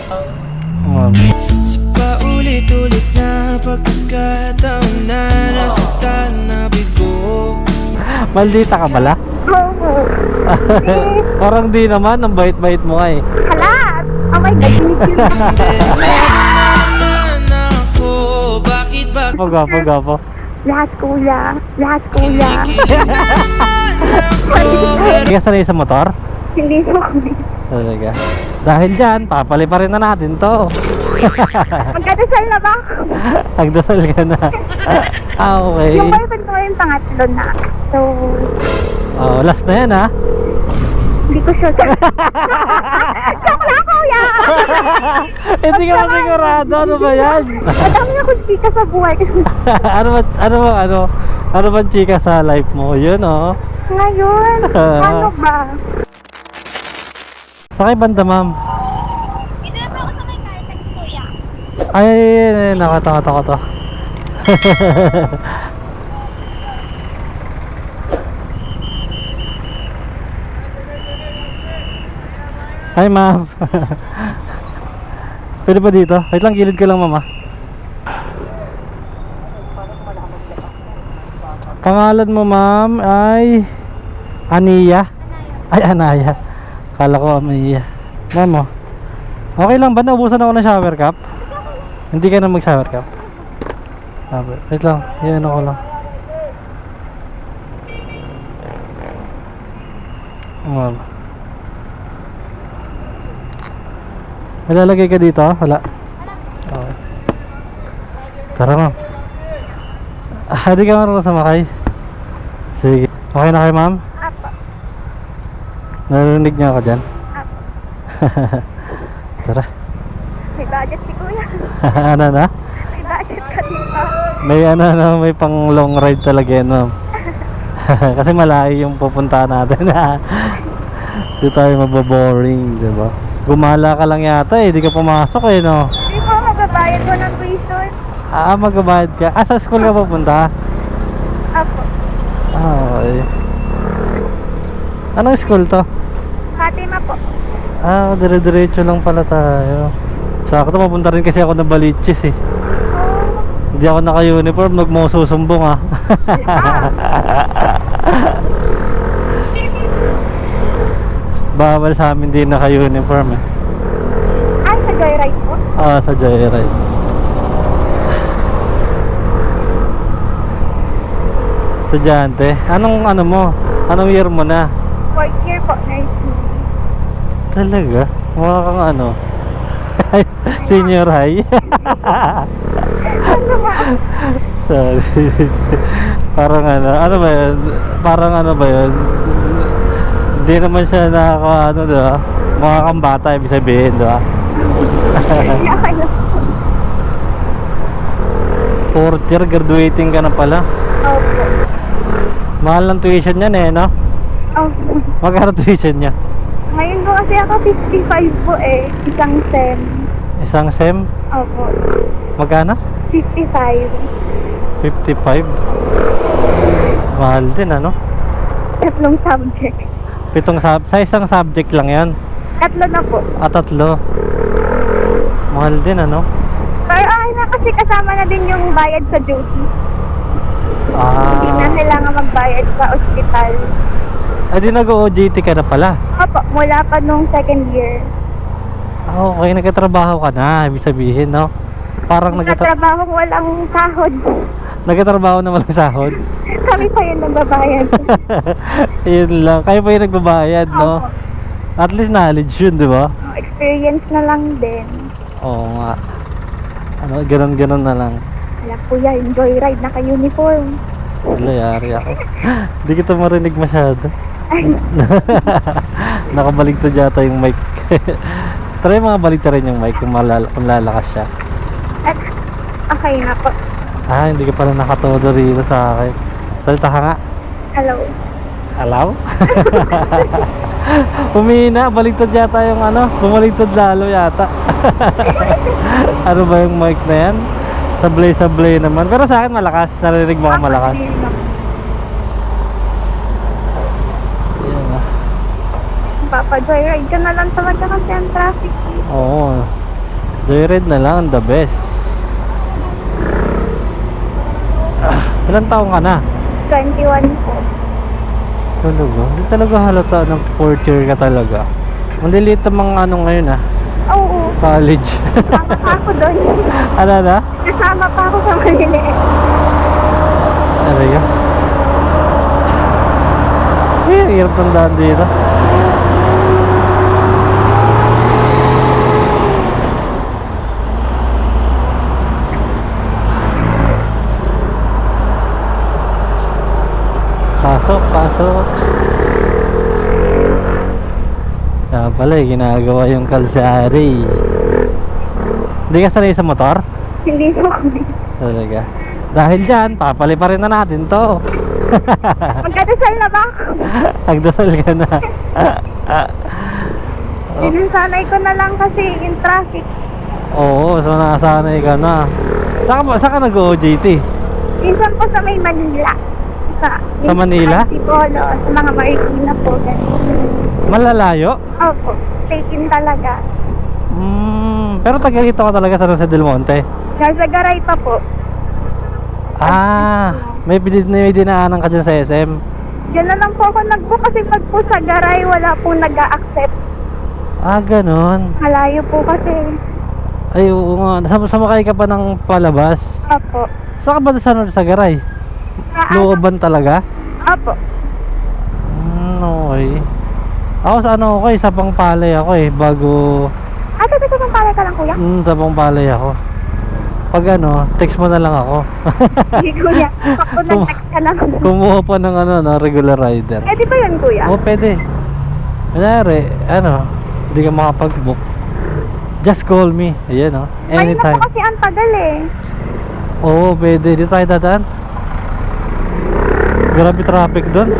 Sa paulit-ulit na pagkakataon na nasaktan na bigo. Maldita ka bala? Oo. Parang di naman, ang bait-bait mo nga eh. Halat! Oh my God, kinikil na. Naman ako, bakit ba? Gapo. Lahat kuya. Lahat kuya. Hindi ka sanay sa motor? Hindi mo kuya. Talaga. Dahil dyan, papaliparin na natin to. Magkadasal na ba? Nagdasal ka na. Okay. Yung boyfriend ko yung pangatlo na. So, Oh, last na yan ha. hindi ko sure. Joke lang kuya! Hindi ka masigurado. Ano ba yan? Madami akong chika sa buhay. ano ba chika sa life mo? Yun oh. Ngayon, ano ba? Sa kay banda ma'am. Hindi na ako sa may kartag kuya. Ay, nakata ko to. Hi ma'am. Pwede ba dito? Wait lang, gilid ka lang mama. Pangalan mo ma'am ay Aniya? Ay, Anaya. Kala ko Aniya. Ma'am oh. Okay lang ba? Naubusan ako ng shower cap? Hindi ka na mag shower cap? Wait lang, yan ako lang. Ma'am, may lalagay ka dito? Wala. Okay. Tara ma'am. Di ka marunong sumakay? Sige. Okay na kayo ma'am? Apo. Narinig niyo ako dyan? Apo. Tara. May budget si kuya. Ano na? May budget ka dito. May pang long ride talaga yan ma'am. Kasi malayo yung pupuntahan natin. Di tayo mababoring, diba? Gumala ka lang yata eh, di ka pumasok eh no? Hindi ko magbabayad ko ng tuition. Magbabayad ka. Sa school ka pupunta? Apo. Okay. Anong school to? Fatima po. Dire-diretso lang pala tayo. Sakto, mapunta rin kasi ako ng Baliches eh. Hindi ako naka-uniform, nagmususumbong ah. Bawal sa amin din naka-uniform eh. Ay, sa joyride po? Sa joyride. Estudyante, anong ano mo? Anong year mo na? 4th year po, nursing. Talaga? Mukha kang ano? Senior high? Ano ba? Sorry. Parang ano ba yun? Parang ano ba yun? Hindi naman siya nakaka diba? Mukha kang bata, ibig sabihin, diba? Okay lang. 4th year, graduating ka na pala. Opo. Mahal ng tuition yan eh, no? Opo. Magkano tuition niya? Ngayon po kasi ako 55 po eh. Isang sem. Isang sem? Opo. Magkano? 55. 55? Mahal din, ano? Tatlong subject. Sa isang subject lang yan? Tatlo na po. 3. Mahal din, ano? Pero ay na kasi kasama na din yung bayad sa duty. Hindi na kailangan magbayad sa ospital. Di nag-OJT ka na pala? Opo, mula pa nung 2nd year. Okay, nagkatrabaho ka na, ibig sabihin, no? Parang Nagtatrabaho walang sahod. nagkatrabaho na walang sahod? Kami pa yung nagbabayad. Yun lang, kayo pa yung nagbabayad, no? Opo. At least knowledge yun, di ba? Experience na lang din. Oo nga. Ganon na lang. Wala kuya, yung joyride, naka-uniform. Wala, yari ako. Hindi kita marinig masyado. Ay, Nakabaligtad yata yung mic. Try mga baligtad rin yung mic kung lalakas siya. at okay na po. Hindi ka pala nakatodo rito sa akin. Salita ka nga. Hello. Alaw? Humina, baligtad yata yung bumaligtad lalo yata. Ano ba yung mic na yan? Sablay naman. Pero sa akin malakas, narinig mo kang malakas. Yan Papa joyride ka na lang talaga kasi ang traffic. Oo. Joyride na lang, the best. Ilang taong ka na? 21 po. Talaga? Hindi talaga halata ng 4th year ka talaga. Maliliit ang mga ano ngayon Oo. college. Kasama pa ako doon. Ano na? Kasama pa ako sa maliliit. Talaga? Ang hirap ng daan dito. Pasok, pasok. Kaya pala ginagawa yung kalsari. Hindi ka sanay sa motor? Hindi po. Talaga. Dahil dyan, papaliparin na natin to. Magkadasal na ba ako? Nagdasal ka na. Sinasanay ko na lang kasi in traffic. Oo, so nasanay ka na. Saan ka nag-OJT? Minsan po sa may Manila. Sa Manila? Antipolo, sa mga Marikina po. Ganun. Malalayo? Opo, taken talaga. Pero taga rito ka talaga sa Jose del Monte? Nasa Garay pa po. May dinaanan ka dyan sa SM? Diyan na lang po ako nag-book kasi pag po sa Garay wala pong nag-a-accept. Ganon. Malayo po kasi. Ay, oo nga. Sumakay ka pa ng palabas? Opo. Saan ka ba sa Garay? Looban talaga? Opo. Okay. Ako sa sa Pangpalay ako bago... Ito pang pala ka lang, kuya? Sa Pangpalay ako. Pag text mo na lang ako. Hindi, kuya. Pakto nag-text ka lang. Kumuha pa ng regular rider. Di ba yun, kuya? Oo, pwede. Kunyari, hindi ka makapag-book. Just call me. Ayan, anytime. Kanina po kasi ang tagal Oo, pwede. Dito tayo dadaan. Grabe traffic doon.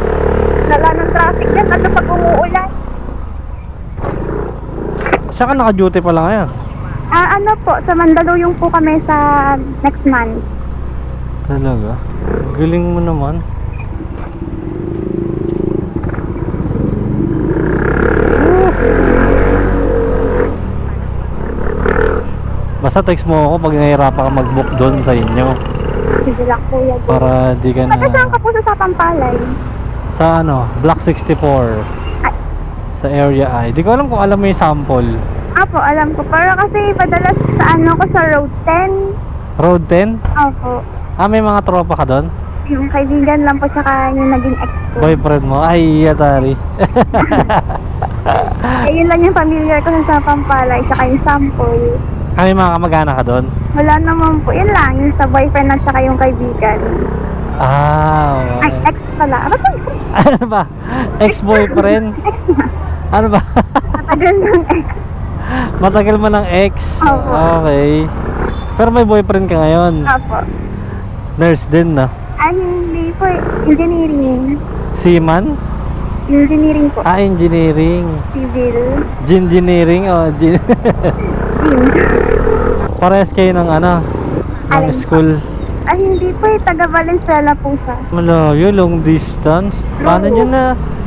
Wala ng traffic yan, ano pag umuulan. Siya ka naka-duty pala ngayon. Ano po, sa Mandaluyong po kami sa next month. Talaga? Galing mo naman. Basta text mo ako pag nahihirapan ka mag-book doon sa inyo. Sige lang, kuya. Para di ka na... Saan ka po sa Sapampalay? Sa Block 64. Sa area I. Di ko alam kung alam mo yung sample. Apo, alam ko. Pero kasi padalas sa ko sa Road 10. Road 10? Opo. May mga tropa ka doon? Yung kaibigan lang po tsaka yung naging ex ko. Boyfriend mo? Ay, yatari. Yun lang yung familiar ko sa Sapampalay tsaka yung sample. May mga kamag-anak ka doon? Wala naman po. Yun lang, yung sa boyfriend at saka yung kaibigan. Okay. Ay, ex pala. Ano ba? Ano ba? Ex-boyfriend? Ex na. Ano ba? Matagal ng ex. Matagal mo ng ex? Opo. Okay. Pero may boyfriend ka ngayon? Opo. Nurse din, no? Hindi po. Engineering. Seaman? Engineering po. Engineering. Civil. Engineering o Gym. Parehas kayo ng ng Alin po? school. Hindi po taga Valenzuela po siya. Malayo, long distance. Paano nyo na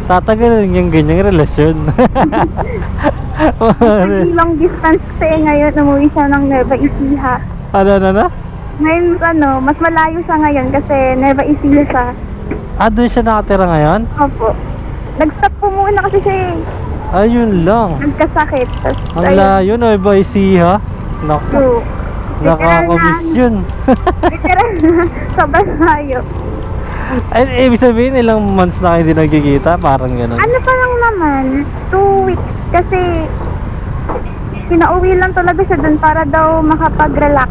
tatagal yung ganyang relasyon? Kasi long distance kasi ngayon umuwi siya ng Nueva Ecija. Ano? Ngayon mas malayo siya ngayon kasi Nueva Ecija siya. Doon siya nakatira ngayon? Opo. Nag-stop po muna kasi siya Ayun lang. nagkasakit. Tas, Ang layo, no? Iba ha? Naku, True. nakakamiss yun. Literal na. Sobrang layo. Ay, ibig sabihin, ilang months na kayo hindi nagkikita? Parang gano'n. Ano pa lang naman, 2 weeks. Kasi pinauwi lang talaga siya dun para daw makapag-relax.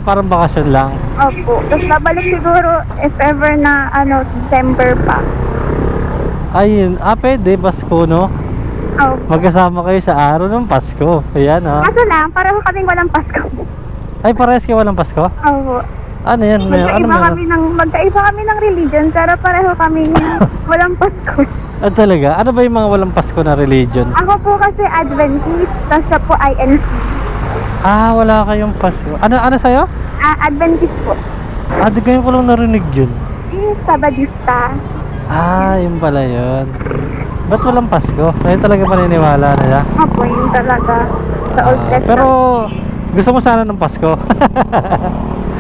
Parang bakasyon lang. Opo. Tapos babalik siguro if ever na December pa. Ayun, pwede, Pasko, no? Opo. Magkasama kayo sa araw ng Pasko. Ayan, Kaso lang, pareho kaming walang Pasko. Ay, parehas kayo walang Pasko? Opo. Ano yan? Magkaiba kami ng religion, pero pareho kaming walang Pasko. Talaga? Ano ba yung mga walang Pasko na religion? Ako po kasi Adventist, tapos siya po INC. Wala kayong Pasko. Ano sa'yo? Adventist po. Di kayo ko lang narinig yun. Sabadista. Yun pala yun. Ba't walang Pasko? Ayun talaga paniniwala nila. Opo, yun talaga. Sa Old Quezon. Pero gusto mo sana ng Pasko?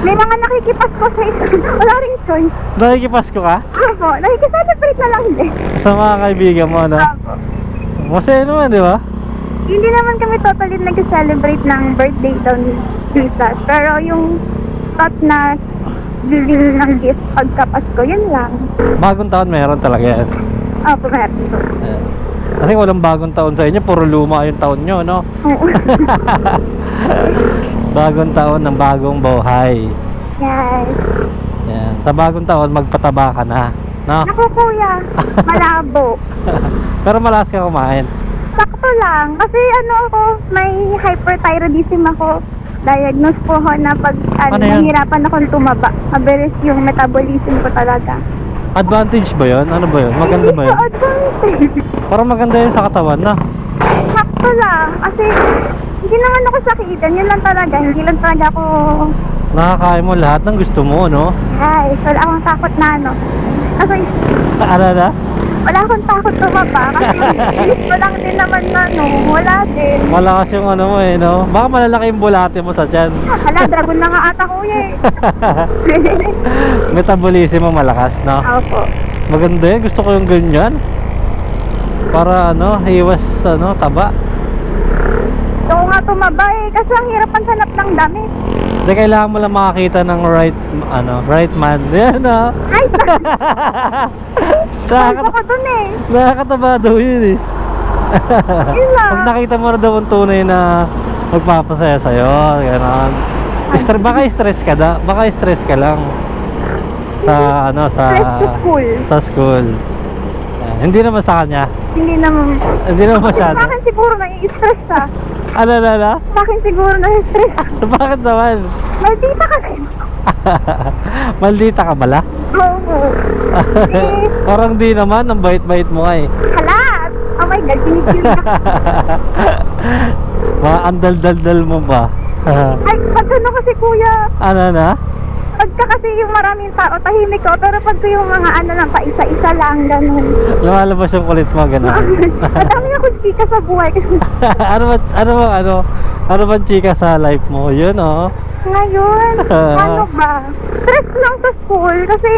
May mga nakikipasko sa isa. Wala rin choice. Nakikipasko ka? Opo, nakikiselebrate na lang din. Sa mga kaibigan mo, no? Opo. Masaya naman, di ba? Hindi naman kami totally nag-celebrate ng birthday daw ni Jesus. Pero yung thought na bibili ng gift pagka Pasko, yun lang. Bagong taon meron talaga yan. Opo, meron. Ayan. Kasi walang bagong taon sa inyo, puro luma yung taon nyo, no? Oo. Bagong taon ng bagong buhay. Yes. Yan. Sa bagong taon, magpataba ka na, no? Naku kuya, malabo. Pero malakas ka kumain. Sakto lang. Kasi ano ako, may hyperthyroidism ako. Diagnose po ako na pag Ano yun? nahihirapan akong tumaba. Mabilis yung metabolism ko talaga. Advantage ba yun? Ano ba yun? Maganda ba Hindi yun? po advantage. Parang maganda yun sa katawan, na. Sakto lang. Kasi hindi naman ako sakitan. Yun lang talaga. Hindi lang talaga ako... Nakakain mo lahat ng gusto mo, no? Ay, wala akong takot na ano. Kasi Ano na? wala akong takot tumaba. Kasi gusto lang din naman na ano. Wala din. Malakas yung ano mo eh, no? Baka malalaki yung bulate mo sa tiyan. Hala, dragon na nga ata kuya eh. Metabolism mo malakas, no? Opo. Maganda yun. Gusto ko yung ganyan. Para ano, iwas ano, taba. Gusto ko nga tumaba eh. Kasi ang hirap ang hanap ng damit. Hindi, kailangan mo lang makakita ng right man. Yan, no? Ay, gusto ko dun eh. Nakakataba daw yun eh. Yun lang. Pag nakita mo na daw ang tunay na magpapasaya sa'yo, gano'n. Baka stress ka da, baka stress ka lang sa ano sa Stress sa school. sa school. Hindi naman sa kanya. Hindi naman. Hindi naman Kasi masyado. sa akin siguro nai-stress ah. Ano. Sa akin siguro nai-stress. Bakit naman? Maldita kasi. Maldita ka bala? Oo. Eh, Parang di naman, ang bait-bait mo nga eh. hala. Oh my God, kinikilig na. Mga andal-dal-dal mo ba? Ay, pag ano kasi kuya, Ano na? pagka kasi yung maraming tao, tahimik ko. Pero pag yung mga ano lang, pa isa-isa lang, ganun. Lumalabas yung kulit mo, gano'n. Madami akong chika sa buhay. ano ba chika sa life mo? Yun, oh. Ngayon, ano ba? Stress lang sa school kasi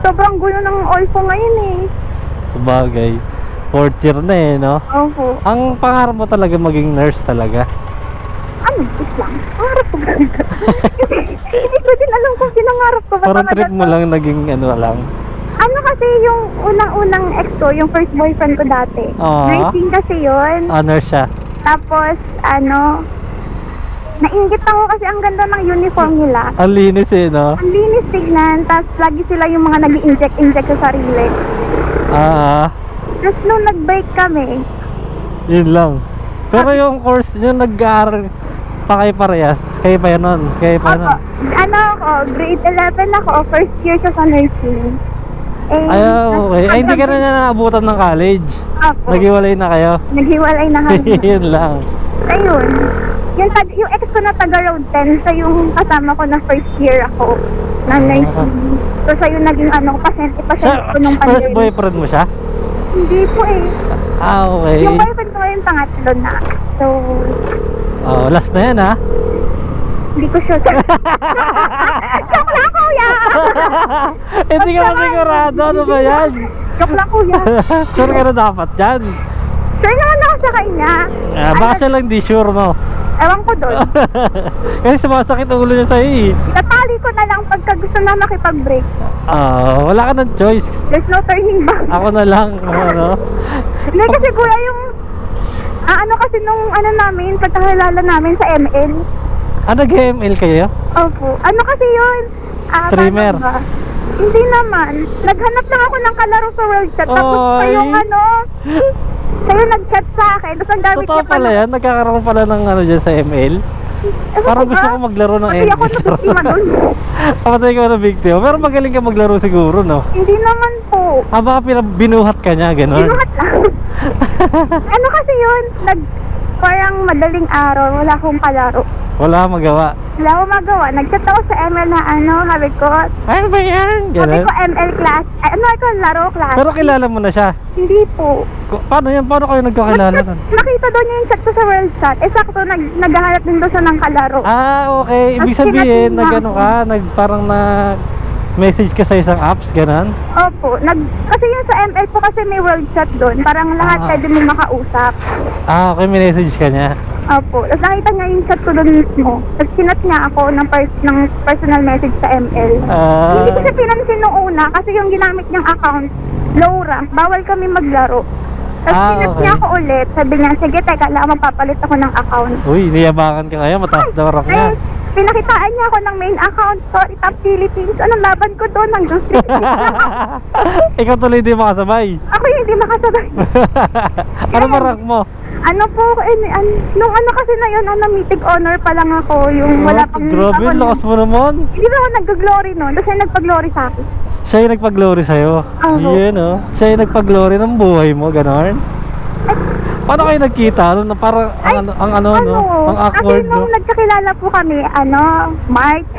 sobrang gulo ng all ko ngayon eh. Sabagay. 4th year na eh, no? Opo. Ang pangarap mo talaga maging nurse talaga. Ano, Islam? Pangarap ko ba? Hindi ko din alam kung pinangarap ko ba Parang talaga trip mo to. lang naging ano lang. Ano kasi yung unang-unang ex ko, yung first boyfriend ko dati. Aww. Nursing kasi yun. Nurse siya. Tapos, ano, nainggit ako kasi ang ganda ng uniform nila. Ang linis eh, no? Ang linis tignan, tapos lagi sila yung mga nag-inject sa sarili. Tapos nung nag-break kami, Yun lang. Pero yung course, yung nag-aaral pa kayo parehas, kayo pa yun nun? Kayo pa nun? ano ako, grade 11 ako, first year siya sa nursing. Eh, Ay, okay. Ay, hindi ka na niya naabutan ng college. Opo. Naghiwalay na kayo? Naghiwalay na kami. Yun lang. Ayun. Yung ex ko na taga Road 10, siya yung kasama ko na first year ako na nursing. So, siya yung naging ano, pasyente ko nung First pandemic. boyfriend mo siya? Hindi po eh. Okay. Yung boyfriend ko yung pangatlo na. So, Oh, last na yan, ha? hindi ko sure. Joke lang, kuya! Hindi ka masigurado. Ano ba yan? Joke lang, kuya. Sure ka na dapat yan. Sure naman ako sa kanya. Baka siya lang di sure, no? Ewan ko doon. Kasi sumasakit ang ulo niya sa'yo, eh. Tatali ko na lang pagka gusto na makipag-break. Wala ka ng choice. There's no turning back. Ako na lang, ano? Hindi kasi kuya yung... ano kasi nung ano namin, pagkakilala namin sa ML. Nag-ML kayo? Opo. Ano kasi yun? Streamer. paano ba? Hindi naman. Naghanap lang ako ng kalaro sa World Chat. Tapos Oy. kayong ano... Kayo nag-chat sa akin. Tapos ang gamit Totoo niya pala yan? Nagkakaroon pala ng ano dyan sa ML? Parang gusto ko maglaro ng Hindi ako nabiktima doon. Kapatay ko na biktima. Pero magaling ka maglaro siguro, no? Hindi naman po. Baka binuhat ka niya, gano'n? Binuhat lang. Ano kasi yun? Parang madaling araw. Wala akong kalaro. Wala kang magawa. Wala akong magawa. Nag-chat ako sa ML na sabi ko, Ano ba yan? Ganun. ML class. Laro class. Pero kilala mo na siya. Hindi po. Paano yan? Paano kayo nagkakilala nun? Nakita doon niya yung chat ko sa world chat. Sakto, naghahanap din doon siya ng kalaro. Ah, okay. Ibig Tapos sabihin, kinat niya nag-ano ka, parang message ka sa isang apps, ganun? Opo. Kasi yung sa ML po kasi may world chat doon. Parang lahat pwede mo makausap. Ah, okay. May message ka niya. Opo. Tapos nakita niya yung chat ko doon mismo. Tapos sinat niya ako ng personal message sa ML. Hindi ko siya pinansin nung una kasi yung ginamit niyang account, low rank. Bawal kami maglaro. Tapos sinat okay. niya ako ulit. Sabi niya, sige, teka lang, magpapalit ako ng account. Uy, niyabangan ka ngayon. Mataas daw rank niya. Pinakitaan niya ako ng main account. Sorry, Top Philippines. Anong laban ko doon? Hanggang Ikaw tuloy di makasabay. ako yung hindi makasabay. Ano ba rank mo? Nung kasi na yun, mythic honor pa lang ako. Yung wala pang... Grabe, lakas mo naman. Hindi ba ako nag-glory nun? Tapos siya nagpag-glory sa akin. Siya yung nagpag-glory sa'yo. Oo. Yun, oh. Siya yung nagpag-glory ng buhay mo, ganon. Paano kayo nagkita? Ano, parang, ang awkward, Kasi nung no? nagkakilala po kami, March.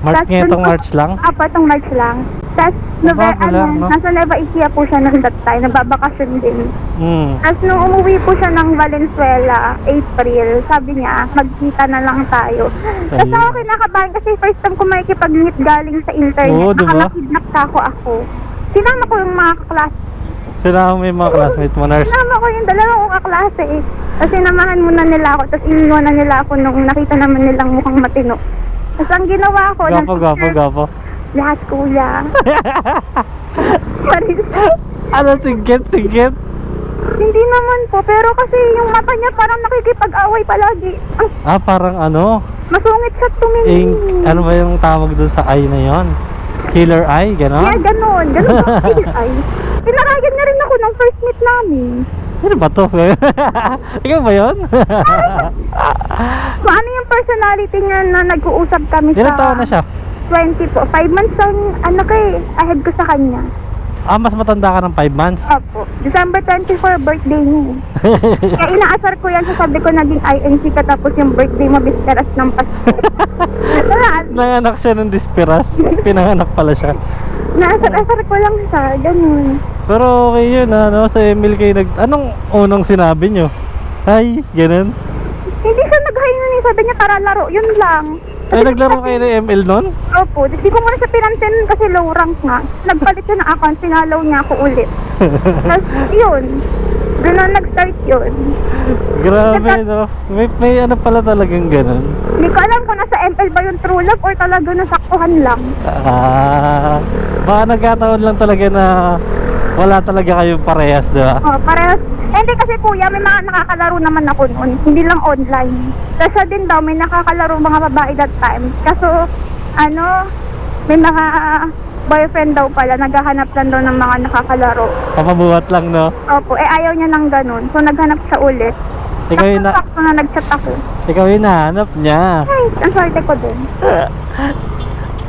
March Tas ngayon dun tong po- March lang? Apo, itong March lang. Tapos, Bago lang, no? nasa Nueva Ecija po siya nung that time, nagbabakasyon din. Hmm. Tapos nung umuwi po siya ng Valenzuela, April, sabi niya, magkita na lang tayo. Tapos ako kinakabahan kasi first time ko makikipag-meet galing sa internet. Oo, diba? Nakakidnap ako. Sinama ko yung mga kaklase. Sila may mga classmate mo, nurse. Sinama ko yung dalawa kong kaklase eh. Tapos sinamahan muna nila ako, tapos iniwan na nila ako nung nakita naman nilang mukhang matino. Tapos ang ginawa ko, Gapo. lahat kuya. Ano, tigit? Hindi naman po, pero kasi yung mata niya parang nakikipag-away palagi. Ah, parang Masungit siya tumingin. ano ba yung tawag doon sa eye na yon? Killer eye, ganon? Yeah, ganon ay. Pinaragan niya rin ako ng first meet namin. Ano ba to? Ikaw ba yun? So ano yung personality niya na nag-uusap kami Ilang taon na siya? 20 po. 5 months ang ahead ko sa kanya. Ah, mas matanda ka ng 5 months? Opo. December 24, birthday niya. Kaya inaasar ko yan. Sabi ko naging INC ka tapos yung birthday mo bisperas ng Pasko. Nanganak siya ng disperas. Pinanganak pala siya. Naasar-asar ko lang siya. Ganun. Pero okay yun, sa Emil kayo anong unang sinabi nyo? Hi, ganun. Hindi siya nag-hi nun eh. Sabi niya tara laro. Yun lang. Ay, naglaro kayo ng ML nun? Opo. Hindi ko muna siya pinansin kasi low rank nga. Nagpalit siya ng account. Sinalaw niya ako ulit. Tapos yun. Ganun nag-start yun. Grabe, no? May ano pala talagang ganun. Hindi ko alam kung nasa ML ba yung true love or talaga nasaktuhan lang. Baka nagkataon lang talaga na wala talaga kayong parehas, di ba? Parehas. Hindi kasi kuya, may mga nakakalaro naman ako noon. Hindi lang online. Kasi din daw, may nakakalaro mga babae that time. Kaso, may mga boyfriend daw pala, naghahanap lang daw ng mga nakakalaro. Papabuhat lang, no? Opo, ayaw niya ng ganun. So, naghanap siya ulit. Ikaw yung Sakto na nag-chat ako. Ikaw yung nahanap niya. Ay, ang swerte ko din.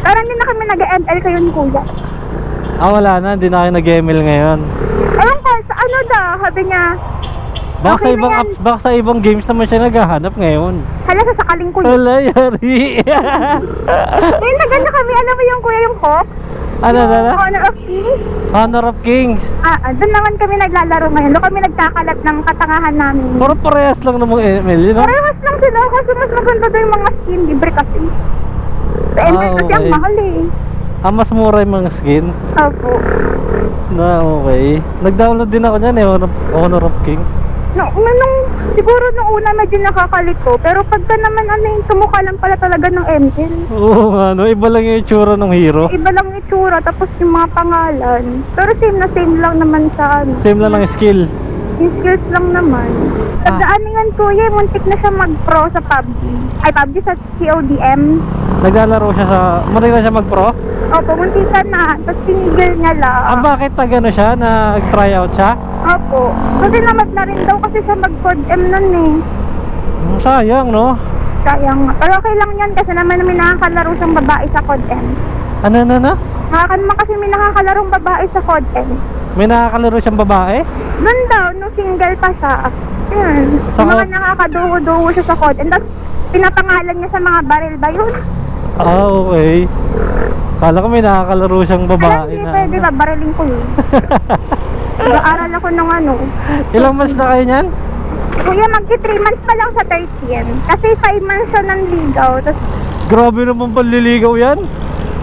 Pero hindi na kami nag-ML kayo ni kuya. Wala na. Hindi na kayo nag-ML ngayon. Ewan ko, sa sabi niya, Baka Okay sa ibang na yan. apps, baka sa ibang games naman siya naghahanap ngayon. hala sa sakaling ko. Wala, yari. Ngayon naganda kami, alam mo yung kuya yung Hawk? Ano? Honor of Kings? Honor of Kings. Doon naman kami naglalaro ngayon. Doon kami nagkakalat ng katangahan namin. Puro parehas lang ng mga ML, you know? Parehas lang sila kasi mas maganda daw yung mga skin. Libre kasi. Sa ML kasi ang okay. mahal eh. Mas mura yung mga skin. Opo. Okay. Nag-download din ako niyan Honor of Kings. Siguro nung una medyo nakakalito. Pero pagka naman tumukha lang pala talaga ng ML. Oo, iba lang yung itsura ng hero. Iba lang yung itsura, tapos yung mga pangalan. Pero same lang naman sa Same lang ng skill. Yung skills lang naman. Pagdaaningan kuya, muntik na siya mag-pro sa PUBG. Ay, PUBG sa CODM. Naglalaro siya muntik na siya mag-pro? Opo, muntikan na. Tapos pinigil niya lang. Bakit siya? Nag-try out siya? Opo. Kasi namad na rin daw kasi siya mag-CODM nun eh. Sayang, no? Sayang nga. Pero okay lang yan kasi naman may nakakalaro siyang babae sa CODM. Ano? Naman kasi may nakakalarong babae sa CODM. May nakakalaro siyang babae? Nun daw, nung single pa siya. Yun. Sa Yung mga nakakaduho-duho siya sa CODM. Tapos pinapangalan niya sa mga baril ba yun? Ah, okay. Kala ko may nakakalaro siyang Kaya babae hindi na. pwede ba, barilin ko yun. Nag-aaral ako ng ano. Ilang months na kayo niyan? Kuya, magti 3 months pa lang sa 13. Kasi 5 months siya ng ligaw. Tapos, Grabe naman panliligaw yan.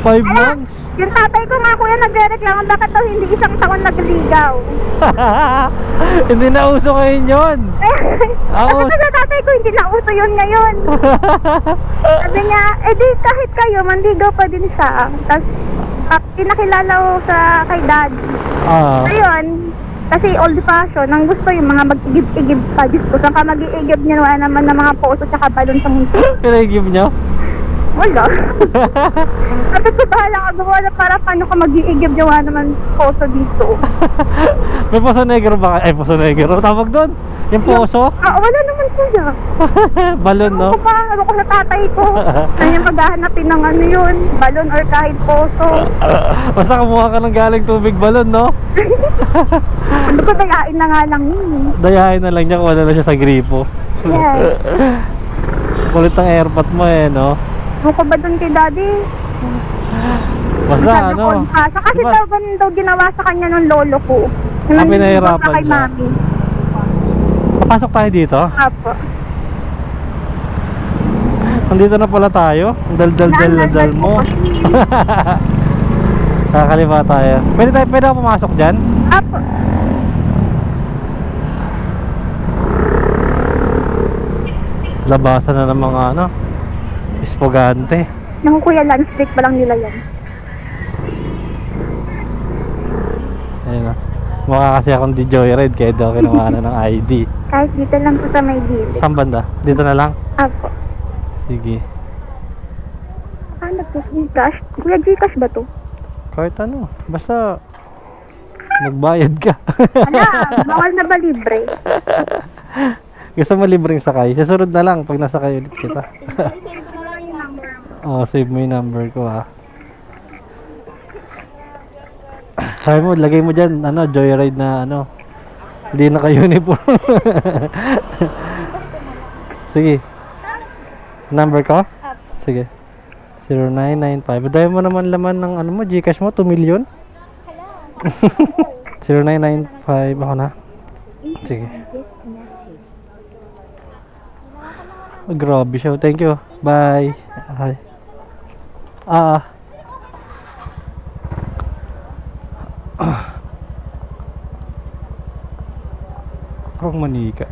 5 months. yung tatay ko nga kuya nagre-reklamo bakit daw hindi isang taon nagligaw. Hindi na uso ngayon yun. Kasi sa tatay ko hindi na uso yun ngayon. Sabi niya, di kahit kayo, manligaw pa din siya. Tapos, pinakilala ko sa kay daddy. Ah, Ayun, kasi old fashion, ang gusto yung mga mag-igib-igib pa. Diyos ko, saan ka mag-iigib niya naman ng mga poso tsaka balon sa mundo. pinag-give nyo? Wala. At sa bahala ka gumawa na para paano ka mag-iigib niya naman poso dito. May poso negro ba? Ay, poso negro. Tawag doon? Yung poso? Wala naman kuya. Balon, no? Ako pa, ano ko sa tatay ko. Ano yung maghahanapin ng ano yun, balon or kahit poso. Basta kumuha ka ng galing tubig balon, no? Ano ko dayain na nga lang yun. Dayahin na lang niya kung wala na siya sa gripo. Yes. Kulit ang airpot mo eh, no? Ano ko ba dun kay daddy? Basta Sabi ano? ko, kasi diba? daw ganun daw ginawa sa kanya ng lolo ko. Ah, pinahirapan Kay siya. mami. Papasok tayo dito? Apo. Nandito na pala tayo. Ang dal-dal-dal-dal mo. Kakaliwa tayo. Pwede ako pumasok dyan? Apo. Labasan na ng mga ano, ispogante. Naku kuya, lunch break pa lang nila yan. Ayun na. Mukha kasi akong di joyride kaya daw kinuha na ng ID. Kahit dito lang po sa may gilid. Saan banda? Dito na lang? Apo. Sige. Ano po? Gcash? Kuya, Gcash ba to? Kahit ano. Basta magbayad ka. Ala, bawal na ba libre? Gusto mo libreng sakay? Susunod na lang pag nasakay ulit kita. Send ko na lang yung number mo. Oh, save mo yung number ko ha. Sabi mo, lagay mo dyan, ano, joyride na ano. Hindi naka-uniform. Sige. Number ko? Sige. 0995. Dahil mo naman laman ng ano mo, Gcash mo, 2 million? 0995. Ako na. Sige. Oh, grabe siya. Thank you. Bye. Hi. Parang manika.